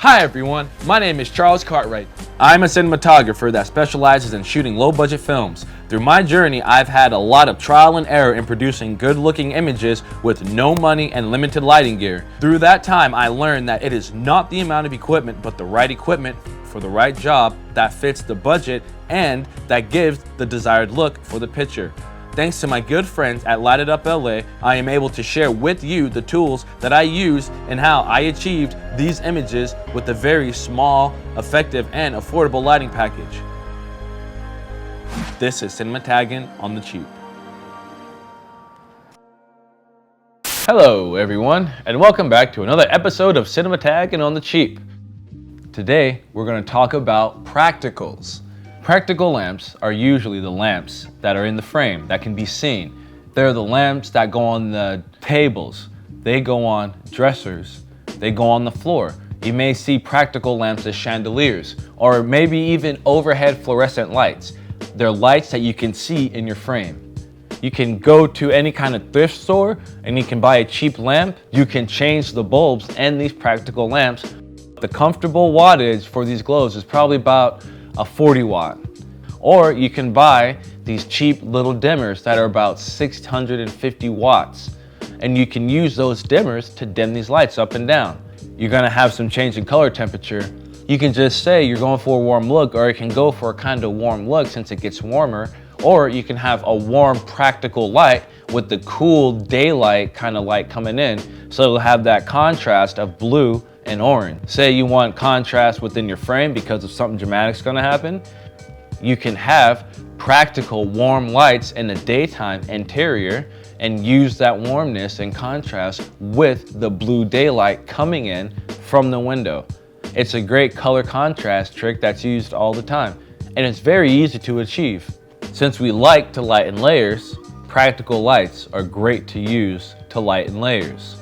Hi everyone, my name is Charles Cartwright. I'm a cinematographer that specializes in shooting low-budget films. Through my journey, I've had a lot of trial and error in producing good-looking images with no money and limited lighting gear. Through that time, I learned that it is not the amount of equipment, but the right equipment for the right job that fits the budget and that gives the desired look for the picture. Thanks to my good friends at Light It Up LA, I am able to share with you the tools that I use and how I achieved these images with a very small, effective, and affordable lighting package. This is Cinematagging on the Cheap. Hello everyone, and welcome back to another episode of Cinematagging on the Cheap. Today, we're going to talk about practicals. Practical lamps are usually the lamps that are in the frame that can be seen. They're the lamps that go on the tables. They go on dressers. They go on the floor. You may see practical lamps as chandeliers or maybe even overhead fluorescent lights. They're lights that you can see in your frame. You can go to any kind of thrift store and you can buy a cheap lamp. You can change the bulbs and these practical lamps. The comfortable wattage for these globes is probably about a 40 watt. Or you can buy these cheap little dimmers that are about 650 watts. And you can use those dimmers to dim these lights up and down. You're gonna have some change in color temperature. You can just say you're going for a warm look, or you can go for a kind of warm look since it gets warmer. Or you can have a warm practical light with the cool daylight kind of light coming in. So it'll have that contrast of blue and orange. Say you want contrast within your frame because of something dramatic's gonna happen. You can have practical warm lights in the daytime interior and use that warmness and contrast with the blue daylight coming in from the window. It's a great color contrast trick that's used all the time, and it's very easy to achieve. Since we like to light in layers, practical lights are great to use to light in layers.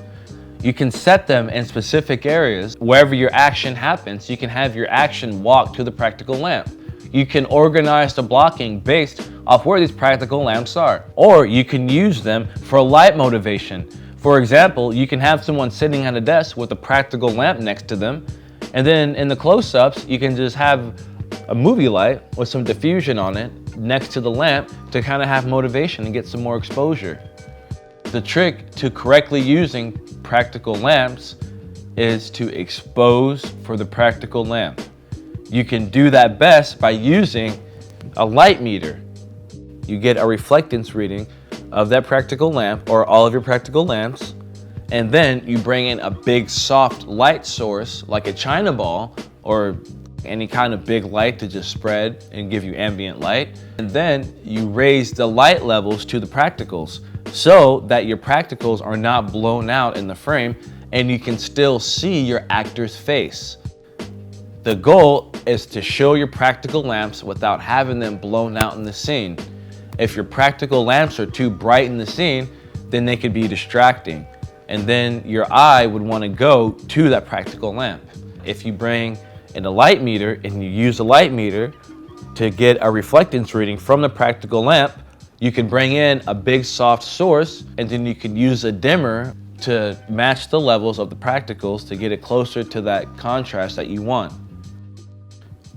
You can set them in specific areas. Wherever your action happens, you can have your action walk to the practical lamp. You can organize the blocking based off where these practical lamps are. Or you can use them for light motivation. For example, you can have someone sitting at a desk with a practical lamp next to them, and then in the close-ups, you can just have a movie light with some diffusion on it next to the lamp to kind of have motivation and get some more exposure. The trick to correctly using practical lamps is to expose for the practical lamp. You can do that best by using a light meter. You get a reflectance reading of that practical lamp or all of your practical lamps, and then you bring in a big soft light source like a China ball or any kind of big light to just spread and give you ambient light. And then you raise the light levels to the practicals so that your practicals are not blown out in the frame and you can still see your actor's face. The goal is to show your practical lamps without having them blown out in the scene. If your practical lamps are too bright in the scene, then they could be distracting. And then your eye would want to go to that practical lamp. If you bring in a light meter and you use a light meter to get a reflectance reading from the practical lamp, you can bring in a big soft source and then you can use a dimmer to match the levels of the practicals to get it closer to that contrast that you want.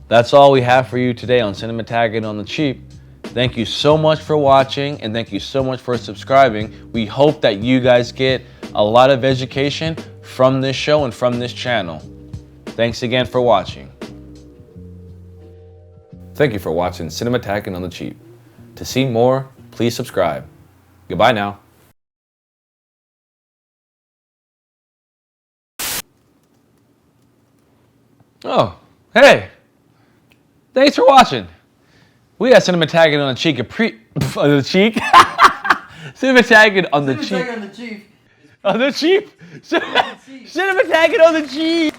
That's all we have for you today on Cinematagging on the Cheap. Thank you so much for watching and thank you so much for subscribing. We hope that you guys get a lot of education from this show and from this channel. Thanks again for watching. Thank you for watching Cinematagging on the Cheap. To see more, please subscribe. Goodbye now. Oh, hey! Thanks for watching. We got Cinematagging on the Cheek. On the cheek? Cinematagging on the cheek. On the cheap. On the cheap? Cinematagging on the cheek.